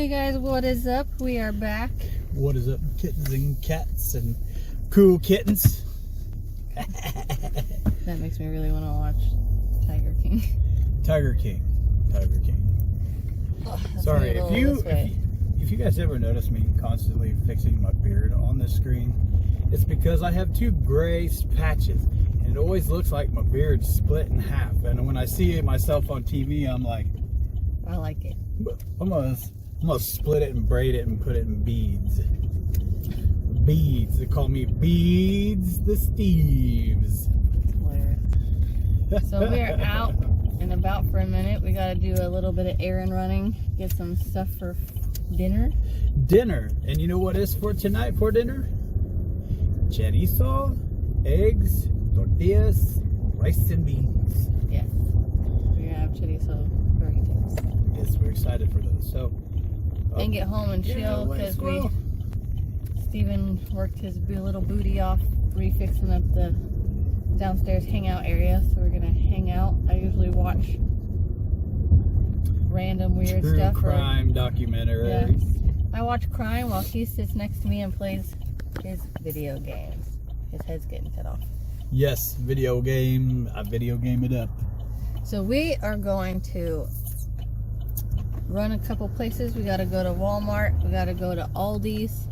Hey guys, what is up? We are back. What is up, kittens and cats and cool kittens? That makes me really want to watch Tiger King. Tiger King. Oh, Sorry, if you guys ever notice me constantly fixing my beard on this screen, it's because I have two gray patches, and it always looks like my beard's split in half. And when I see myself on TV, I'm like, I like it. I'm gonna split it and braid it and put it in beads. Beads. They call me Beads the Steves. So we're out and about for a minute. We gotta do a little bit of errand running, get some stuff for dinner. And you know what is for tonight for dinner? Chorizo, eggs, tortillas, rice and beans. Yes. We're gonna have chorizo burritos. Yes, we're excited for those. So and get home and chill because Steven worked his little booty off refixing up the downstairs hangout area, so we're gonna hang out. I usually watch random weird True stuff. crime documentaries. Yes. I watch crime while he sits next to me and plays his video games. His head's getting cut off. Yes, video game. I video game it up. So we are going to run a couple places. We gotta go to Walmart. We gotta go to Aldi's.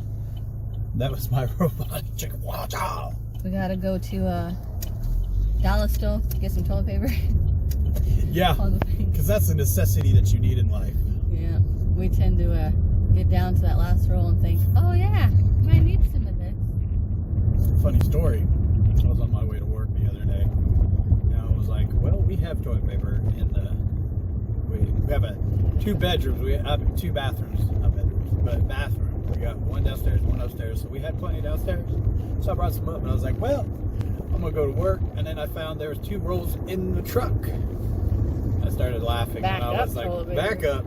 That was my robotic chicken. Wow. We gotta go to Dollar Store to get some toilet paper. Yeah, because that's a necessity that you need in life. Yeah, we tend to get down to that last roll and think, oh yeah, I might need some of this. Funny story. I was on my way to work the other day. And I was like, well, we have toilet paper in the... We have two bedrooms. We have two bathrooms. Not bedrooms, but bathrooms. We got one downstairs, one upstairs. So we had plenty downstairs. So I brought some up and I was like, well, I'm going to go to work. And then I found there was 2 rolls in the truck. I started laughing. Back and I was up, like, back up.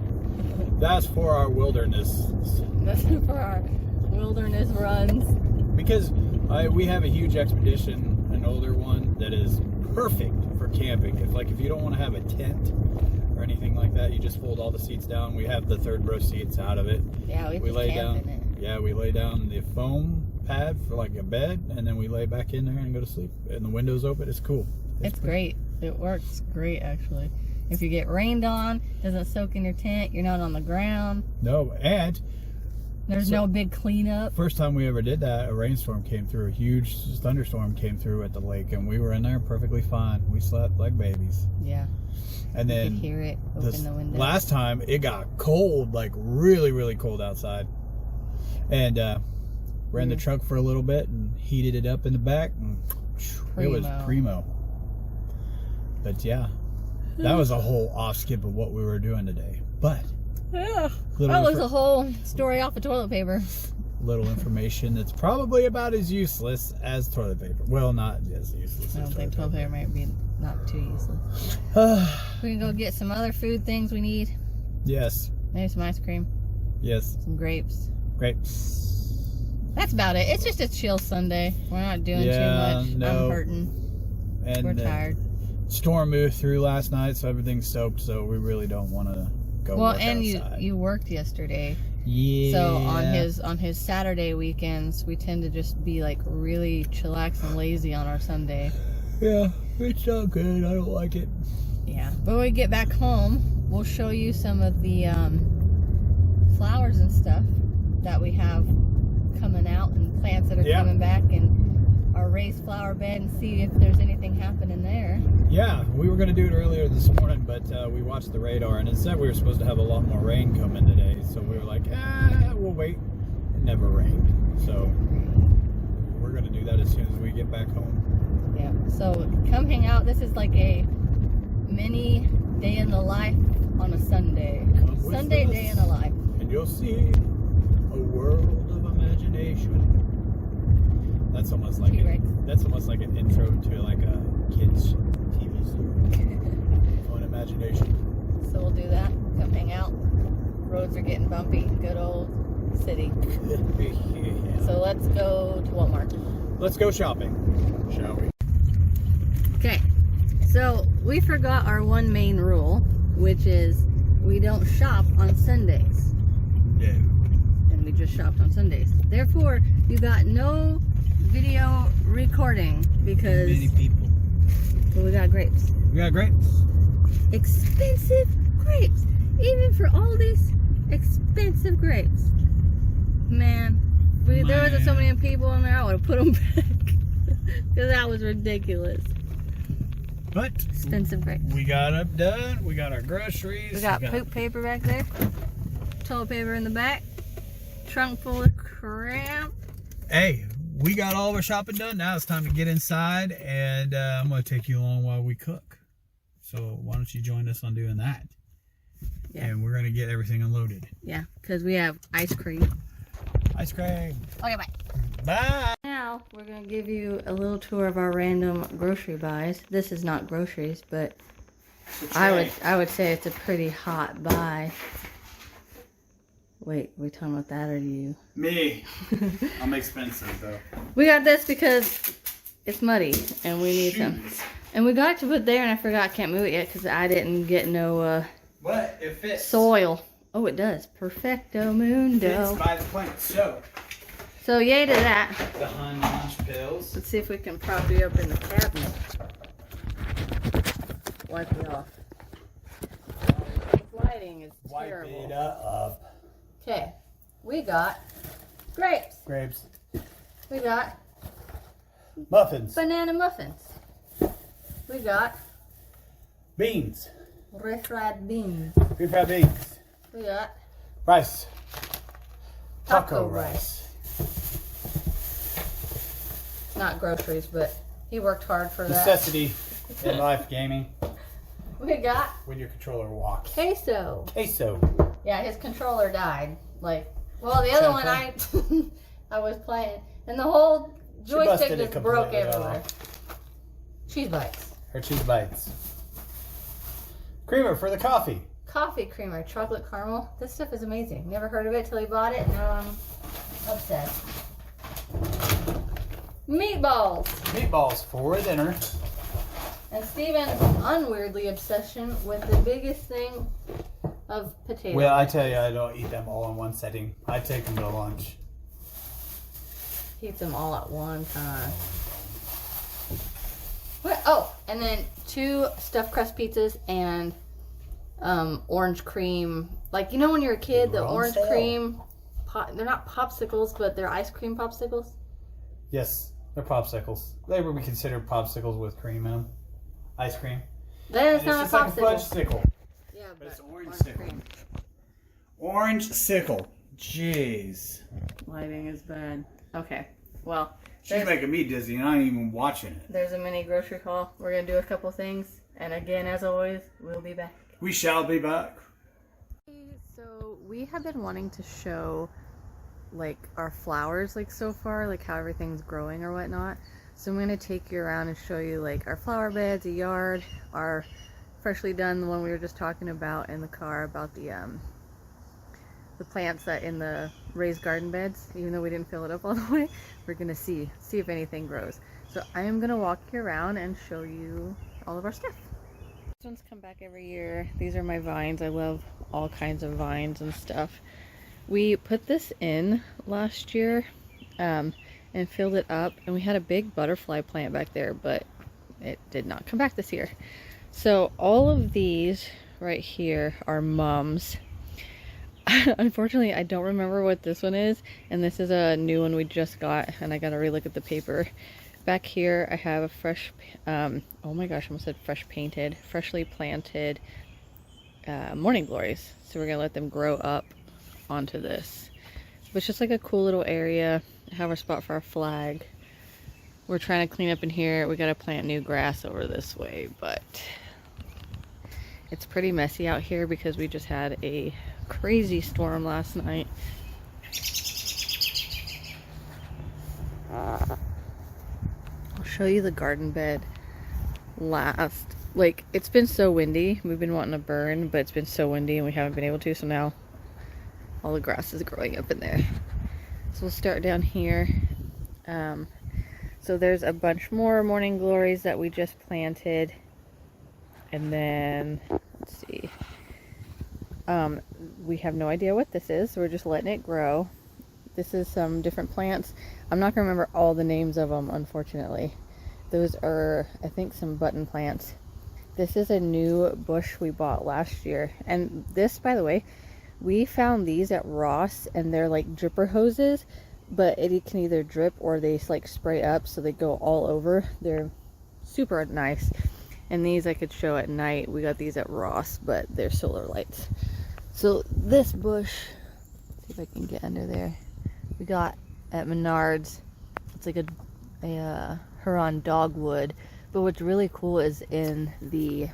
That's for our wilderness. That's for our wilderness runs. Because we have a huge expedition, an older one, that is perfect for camping. If you don't want to have a tent or anything like that, you just fold all the seats down. We have the 3rd row seats out of it. Yeah, we lay down in it. Yeah, we lay down the foam pad for like a bed, and then we lay back in there and go to sleep. And the windows open. It's cool. It's great. It works great, actually. If you get rained on, doesn't soak in your tent, you're not on the ground. No, and there's no big cleanup. First time we ever did that, a rainstorm came through. A huge thunderstorm came through at the lake, and we were in there perfectly fine. We slept like babies. Yeah. And then you could hear it open the window. Last time it got cold, like really, really cold outside. And ran the truck for a little bit and heated it up in the back, and it was primo. But yeah, that was a whole off skip of what we were doing today. But yeah, that was a whole story off of toilet paper. Little information that's probably about as useless as toilet paper. Well, not as useless. I don't think toilet paper might be not too useless. We can go get some other food things we need. Yes. Maybe some ice cream. Yes. Some grapes. Grapes. That's about it. It's just a chill Sunday. We're not doing too much. No. I'm hurting. And we're tired. Storm moved through last night, so everything's soaked. So we really don't want to go. Well, work and outside. you worked yesterday. Yeah. So on his Saturday weekends, we tend to just be like really chillax and lazy on our Sunday. Yeah, it's not good. I don't like it. Yeah, but when we get back home, we'll show you some of the flowers and stuff that we have coming out and plants that are coming back, and our raised flower bed, and see if there's anything happening there. Yeah, we were going to do it earlier this morning, but we watched the radar, and it said we were supposed to have a lot more rain coming today, so we were like, we'll wait. It never rained, so we're going to do that as soon as we get back home. Yeah, so come hang out. This is like a mini day in the life on a Sunday. Sunday day in the life. And you'll see a world of imagination. That's almost like an intro to like a kids TV story. Fun imagination. So we'll do that. Come hang out. Roads are getting bumpy. Good old city. Yeah. So let's go to Walmart. Let's go shopping, shall we? Okay. So we forgot our one main rule, which is we don't shop on Sundays. Yeah. And we just shopped on Sundays. Therefore, you got no video recording because Many people. well, we got grapes. We got grapes. Expensive grapes. Even for all these expensive grapes. Man, there wasn't so many people in there, I would have put them back. Because that was ridiculous. But Expensive grapes. we got them done. We got our groceries. We got poop paper back there. Toilet paper in the back. Trunk full of crap. Hey, we got all of our shopping done. Now it's time to get inside, and I'm going to take you along while we cook. So why don't you join us on doing that? Yeah. And we're going to get everything unloaded. Yeah, because we have ice cream. Ice cream. Okay, bye. Bye. Now, we're going to give you a little tour of our random grocery buys. This is not groceries, but I would say it's a pretty hot buy. Wait, we talking about that or you? Me. I'm expensive, though. We got this because it's muddy and we need some. And we got it to put there and I forgot I can't move it yet because I didn't get no But it fits. soil. Oh, it does. Perfecto mundo. Fits by the plant. So yay to that. The Hun lunch pills. Let's see if we can prop you up in the cabinet. Wipe it off. This lighting is terrible. Wipe it up. Okay, we got grapes. Grapes. We got Muffins. banana muffins. We got Beans. refried beans. Refried beans. We got Rice. taco rice. Not groceries, but he worked hard for that. Necessity in life, gaming. We got When your controller walks. queso. Queso. Yeah, his controller died. Well, the other one I was playing, and the whole joystick just broke everywhere. Cheese bites. Her cheese bites. Creamer for the coffee. Coffee creamer, chocolate caramel. This stuff is amazing. Never heard of it till he bought it. Now I'm obsessed. Meatballs. Meatballs for dinner. And Steven's unweirdly obsession with the biggest thing of potatoes. Well, I tell you, I don't eat them all in one setting. I take them to lunch. He eats them all at one time. What? Oh, and then 2 stuffed crust pizzas and orange cream. Like, you know when you're a kid, the orange cream, they're not popsicles, but they're ice cream popsicles? Yes, they're popsicles. They would be considered popsicles with cream in them. Ice cream. That is not a popsicle. Like a fudge sickle. Yeah, But it's orange orange sickle. cream. Orange sickle. Jeez. Lighting is bad. Okay, well, She's making me dizzy and I ain't even watching it. there's a mini grocery haul. We're going to do a couple things. And again, as always, we'll be back. We shall be back. So we have been wanting to show like our flowers so far, like how everything's growing or whatnot. So I'm going to take you around and show you like our flower beds, a yard, our freshly done, the one we were just talking about in the car about the plants that in the raised garden beds. Even though we didn't fill it up all the way, we're going to see if anything grows. So I am going to walk you around and show you all of our stuff. These ones come back every year. These are my vines. I love all kinds of vines and stuff. We put this in last year and filled it up, and we had a big butterfly plant back there, but it did not come back this year. So all of these right here are mums. Unfortunately, I don't remember what this one is, and this is a new one we just got, and I gotta relook at the paper. Back here I have a fresh, oh my gosh, I almost said fresh painted, freshly planted morning glories. So we're gonna let them grow up onto this. But it's just like a cool little area. I have our spot for our flag. We're trying to clean up in here. We gotta plant new grass over this way, but it's pretty messy out here because we just had a crazy storm last night. I'll show you the garden bed like it's been so windy. We've been wanting to burn, but it's been so windy and we haven't been able to, so now all the grass is growing up in there. So we'll start down here. So there's a bunch more morning glories that we just planted, and then let's see, we have no idea what this is, so we're just letting it grow. This is some different plants. I'm not gonna remember all the names of them, unfortunately. Those are, I think, some button plants. This is a new bush we bought last year. And this, by the way, we found these at Ross, and they're like dripper hoses, but it can either drip or they like spray up, so they go all over. They're super nice. And these I could show at night. We got these at Ross, but they're solar lights. So this bush, see if I can get under there, we got at Menards. It's like a Huron dogwood. But what's really cool is in the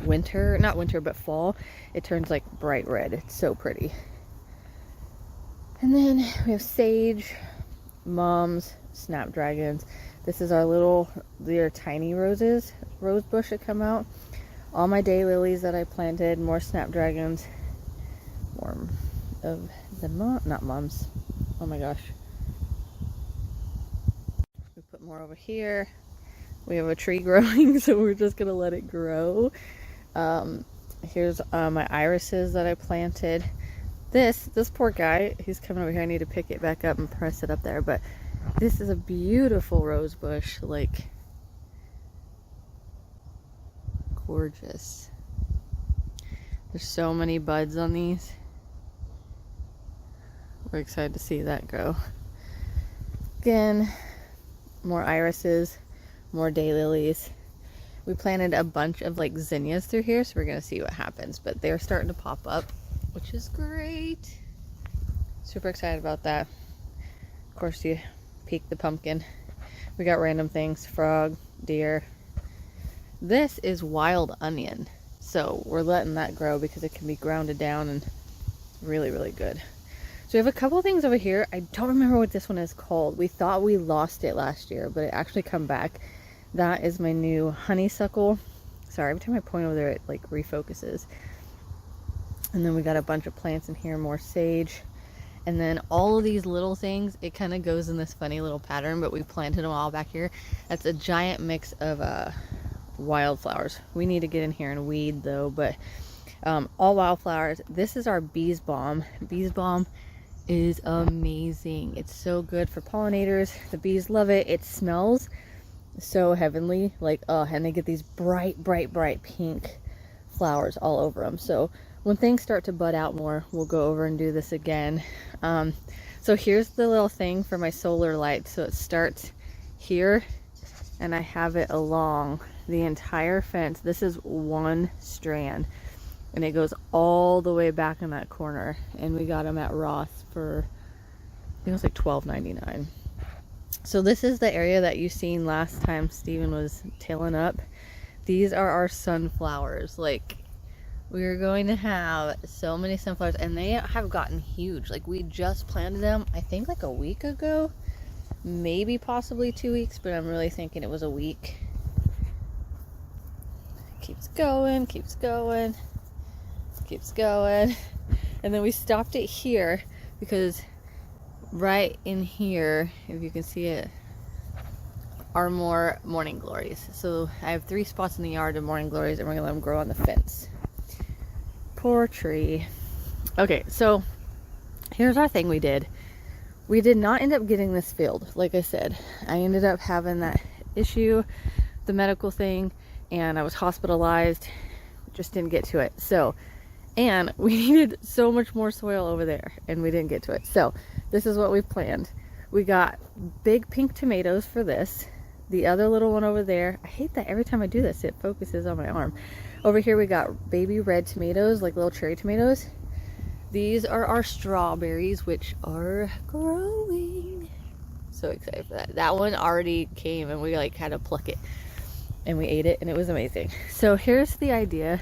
winter, not winter, but fall, it turns like bright red. It's so pretty. And then we have sage, mums, snapdragons. This is our little, they're tiny roses, rose bush that come out. All my daylilies that I planted, more snapdragons, more of the not mums. Oh my gosh. We put more over here. We have a tree growing, so we're just gonna let it grow. Here's my irises that I planted. This poor guy, he's coming over here. I need to pick it back up and press it up there, but this is a beautiful rose bush, like gorgeous. There's so many buds on these. We're excited to see that grow. Again, more irises, more daylilies. We planted a bunch of like zinnias through here, so we're gonna see what happens, but they're starting to pop up, which is great. Super excited about that. Of course, you peek the pumpkin. We got random things, frog, deer. This is wild onion, so we're letting that grow because it can be grounded down and really, really good. So we have a couple of things over here. I don't remember what this one is called. We thought we lost it last year, but it actually come back. That is my new honeysuckle. Sorry, every time I point over there, it like refocuses. And then we got a bunch of plants in here, more sage. And then all of these little things, it kind of goes in this funny little pattern, but we planted them all back here. That's a giant mix of wildflowers. We need to get in here and weed though, but all wildflowers. This is our bees balm. Bees balm is amazing. It's so good for pollinators. The bees love it. It smells so heavenly, like, oh, and they get these bright pink flowers all over them. So when things start to bud out more, we'll go over and do this again. So here's the little thing for my solar light. So it starts here and I have it along the entire fence. This is one strand and it goes all the way back in that corner, and we got them at Ross for, I think it was like $12.99. So this is the area that you seen last time Steven was tailing up. These are our sunflowers. Like, we're going to have so many sunflowers, and they have gotten huge. Like, we just planted them, I think like a week ago, maybe possibly 2 weeks, but I'm really thinking it was a week. Keeps going, keeps going, keeps going. And then we stopped it here because right in here, if you can see it, are more morning glories. So I have 3 spots in the yard of morning glories, and we're gonna let them grow on the fence. Poor tree. Okay, so here's our thing we did. We did not end up getting this filled. Like I said, I ended up having that issue, the medical thing, and I was hospitalized. Just didn't get to it. So, and we needed so much more soil over there, and we didn't get to it. So this is what we've planned. We got big pink tomatoes for this. The other little one over there, I hate that every time I do this, it focuses on my arm. Over here we got baby red tomatoes, like little cherry tomatoes. These are our strawberries, which are growing. So excited for that. That one already came, and we like had to pluck it, and we ate it, and it was amazing. So here's the idea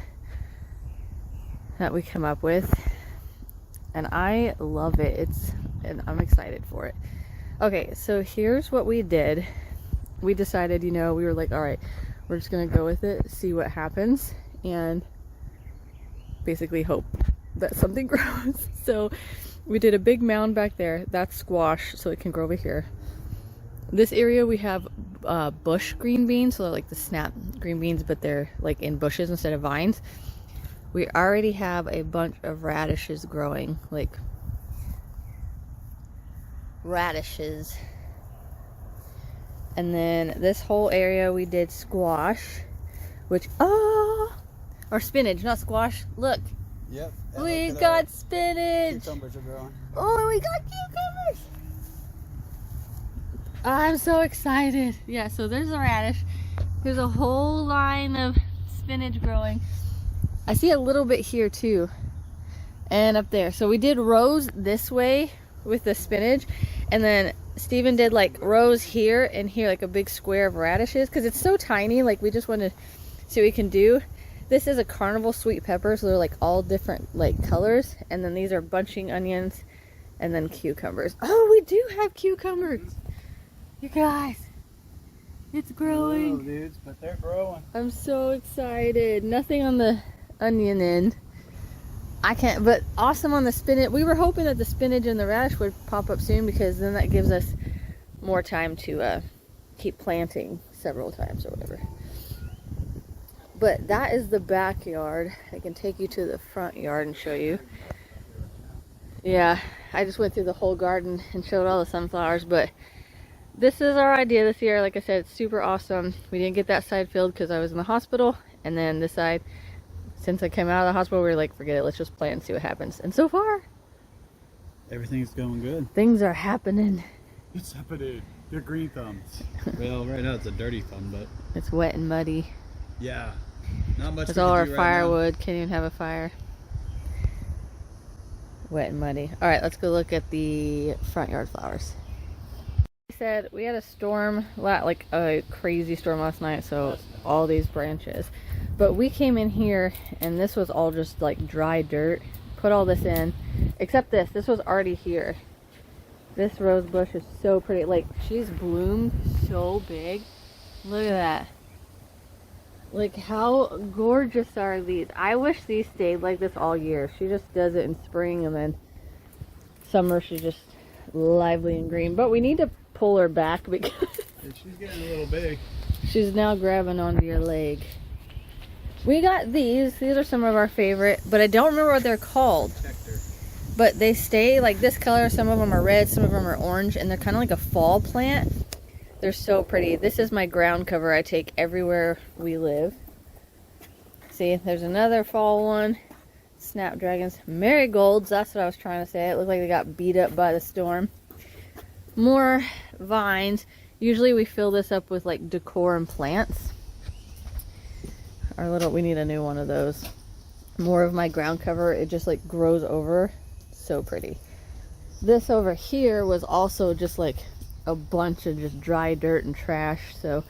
that we come up with, and I love it. And I'm excited for it. Okay, so here's what we did. We decided, you know, we were like, all right, we're just gonna go with it, see what happens, and basically hope that something grows. So we did a big mound back there. That's squash, so it can grow over here. This area we have bush green beans, so they're like the snap green beans, but they're like in bushes instead of vines. We already have a bunch of radishes growing, like radishes. And then this whole area we did squash, which, or spinach, not squash. Look. Yep. We got spinach. Cucumbers are growing. Oh, we got cucumbers. I'm so excited. Yeah, so there's a radish. There's a whole line of spinach growing. I see a little bit here too. And up there. So we did rows this way with the spinach. And then Steven did like rows here and here, like a big square of radishes. Because it's so tiny, like we just want to see what we can do. This is a carnival sweet pepper, so they're like all different like colors. And then these are bunching onions and then cucumbers. Oh, we do have cucumbers. You guys, it's growing. Whoa, dudes, but they're growing. I'm so excited. Nothing on the onion end. I can't, but awesome on the spinach. We were hoping that the spinach and the radish would pop up soon, because then that gives us more time to keep planting several times or whatever. But that is the backyard. I can take you to the front yard and show you. Yeah, I just went through the whole garden and showed all the sunflowers, but this is our idea this year. Like I said, it's super awesome. We didn't get that side filled because I was in the hospital, and then this side, since I came out of the hospital, we were like, forget it, let's just plant and see what happens. And so far, everything's going good. Things are happening. It's happening. They're green thumbs. Well, right now it's a dirty thumb, but it's wet and muddy. Yeah. Not much. That's all our firewood. Can't even have a fire. Wet and muddy. All right, let's go look at the front yard flowers. We said we had a storm, like a crazy storm last night, so all these branches. But we came in here and this was all just like dry dirt. Put all this in, except this. This was already here. This rose bush is so pretty. Like, she's bloomed so big. Look at that. Like, how gorgeous are these? I wish these stayed like this all year. She just does it in spring, and then summer she's just lively and green. But we need to pull her back because she's getting a little big. She's now grabbing onto your leg. We got these. These are some of our favorite, but I don't remember what they're called. Nectar. But they stay like this color. Some of them are red, some of them are orange, and they're kind of like a fall plant. They're so pretty. This is my ground cover I take everywhere we live. See, there's another fall one. Snapdragons. Marigolds, that's what I was trying to say. It looked like they got beat up by the storm. More vines. Usually we fill this up with like decor and plants. We need a new one of those. More of my ground cover. It just like grows over. So pretty. This over here was also just like a bunch of just dry dirt and trash, so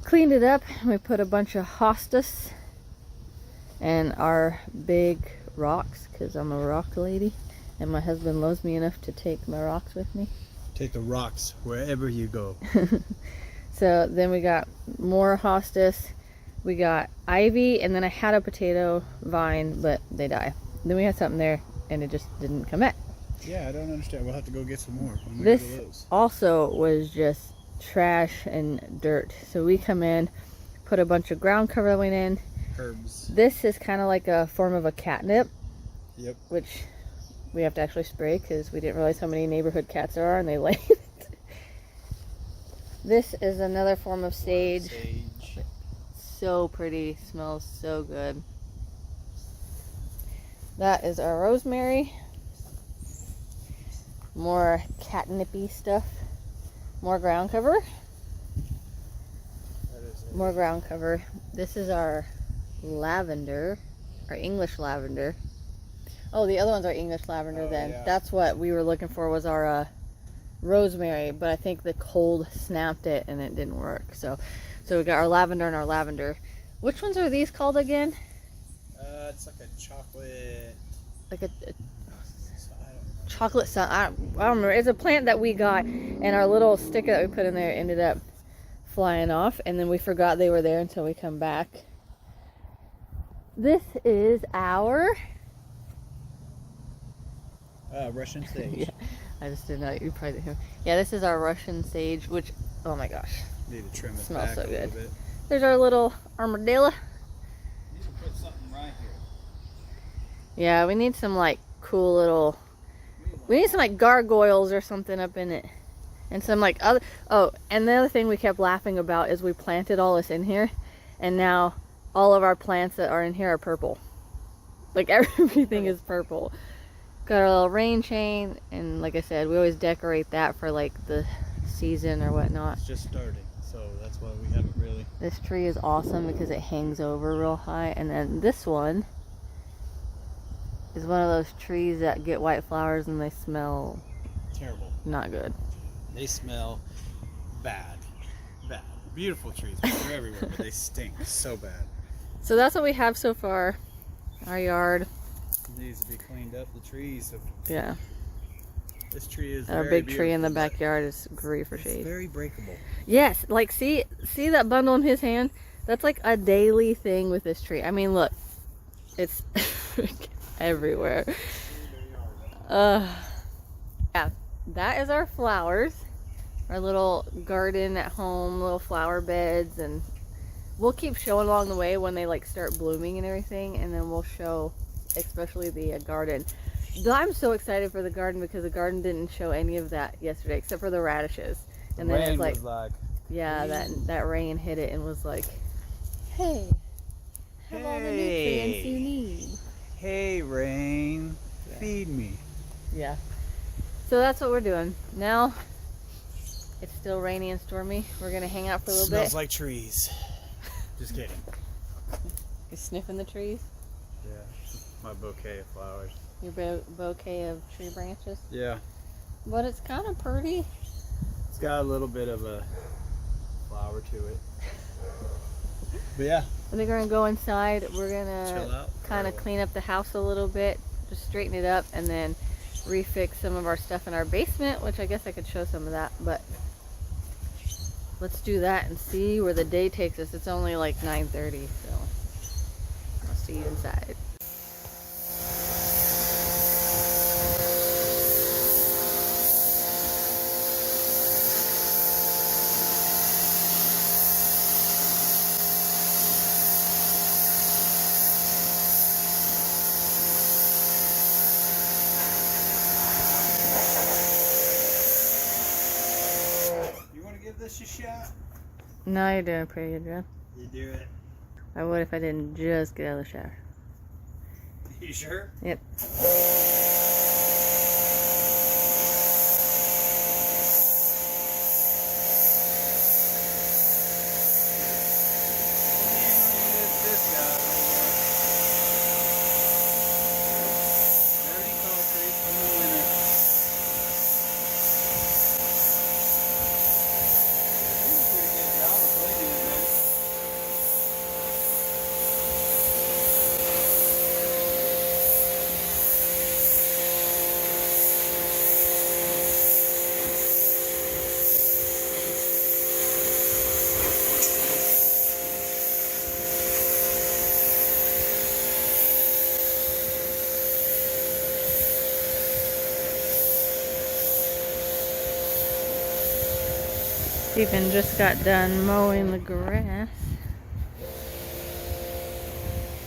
cleaned it up, and we put a bunch of hostas and our big rocks, because I'm a rock lady and my husband loves me enough to take my rocks with me. Take the rocks wherever you go. So then we got more hostas, we got ivy, and then I had a potato vine, but they die. Then we had something there and it just didn't come back. Yeah, I don't understand. We'll have to go get some more. This also was just trash and dirt. So we come in, put a bunch of ground cover that went in. Herbs. This is kind of like a form of a catnip. Yep. Which we have to actually spray because we didn't realize how many neighborhood cats there are, and they lay it. This is another form of sage. So pretty. Smells so good. That is our rosemary. More catnipy stuff. More ground cover. More ground cover. This is our lavender. Our English lavender. Oh, the other ones are English lavender then. Yeah. That's what we were looking for, was our rosemary. But I think the cold snapped it and it didn't work. So we got our lavender and our lavender. Which ones are these called again? It's like a chocolate. Like a chocolate sun. I don't remember. It's a plant that we got, and our little sticker that we put in there ended up flying off, and then we forgot they were there until we come back. This is our Russian sage. Yeah, I just didn't know. You probably didn't hear. Yeah, this is our Russian sage, which, oh my gosh, need to trim it smells back so a good. little bit. There's our little armadillo. You need to put something right here. Yeah, we need some like cool little, we need some like gargoyles or something up in it. And some like other, oh, and the other thing we kept laughing about is we planted all this in here, and now all of our plants that are in here are purple. Like everything is purple. Got our little rain chain, and like I said, we always decorate that for like the season or whatnot. It's just starting, so that's why we haven't really. This tree is awesome because it hangs over real high, and then this one is one of those trees that get white flowers and they smell Terrible. not good. They smell bad. Bad. Beautiful trees, but they're everywhere, but they stink so bad. So that's what we have so far. Our yard. It needs to be cleaned up. The trees. Yeah. This tree is Our very big tree in the beautiful, backyard is great for it's shade. very breakable. Yes, like see that bundle in his hand? That's like a daily thing with this tree. I mean, look. It's everywhere. Yeah, that is our flowers. Our little garden at home, little flower beds, and we'll keep showing along the way when they like start blooming and everything, and then we'll show especially the garden. I'm so excited for the garden because the garden didn't show any of that yesterday except for the radishes. And then it's like, yeah, that rain hit it and was like, hey, have all the nutrients you need. Hey, rain, feed me. Yeah. So that's what we're doing. Now, it's still rainy and stormy. We're going to hang out for a little bit. Smells like trees. Just kidding. You sniffing the trees? Yeah, my bouquet of flowers. Your bouquet of tree branches? Yeah. But it's kind of pretty. It's got a little bit of a flower to it. But yeah. I think we're going to go inside. We're going Chill to out. kind of clean up the house a little bit. Just straighten it up and then refix some of our stuff in our basement, which I guess I could show some of that. But let's do that and see where the day takes us. It's only like 9:30, so I'll see you inside. Give this a shot. No, you're doing a pretty good job. You do it. I would if I didn't just get out of the shower. You sure? Yep. Stephen just got done mowing the grass.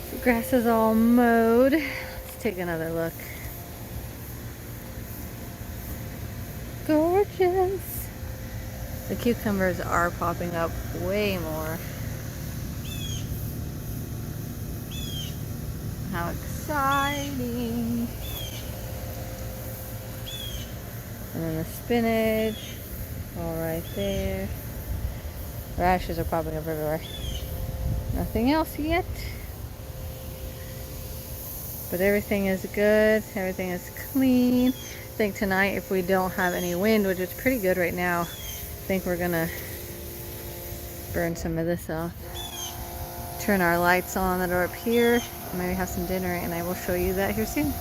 The grass is all mowed. Let's take another look. Gorgeous. The cucumbers are popping up way more. How exciting. And then the spinach. All right there. Radishes are popping up everywhere. Nothing else yet. But everything is good. Everything is clean. I think tonight, if we don't have any wind, which is pretty good right now, I think we're gonna burn some of this off. Turn our lights on that are up here. Maybe have some dinner, and I will show you that here soon.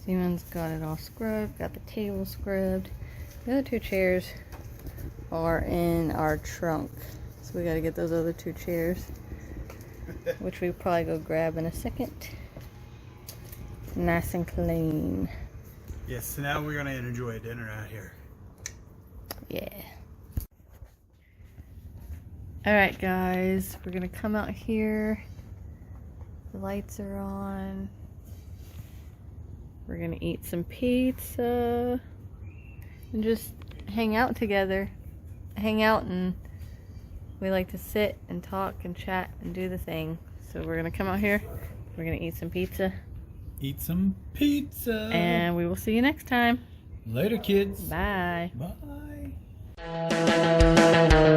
Steven's got it all scrubbed, got the table scrubbed. The other two chairs are in our trunk, so we got to get those other two chairs, which we probably go grab in a second. Nice and clean. Yes, so now we're gonna enjoy dinner out here. Yeah. Alright guys, we're gonna come out here The lights are on. We're gonna eat some pizza and just hang out together. Hang out, and we like to sit and talk and chat and do the thing. So we're gonna come out here. We're gonna eat some pizza. Eat some pizza. And we will see you next time. Later, kids. Bye. Bye.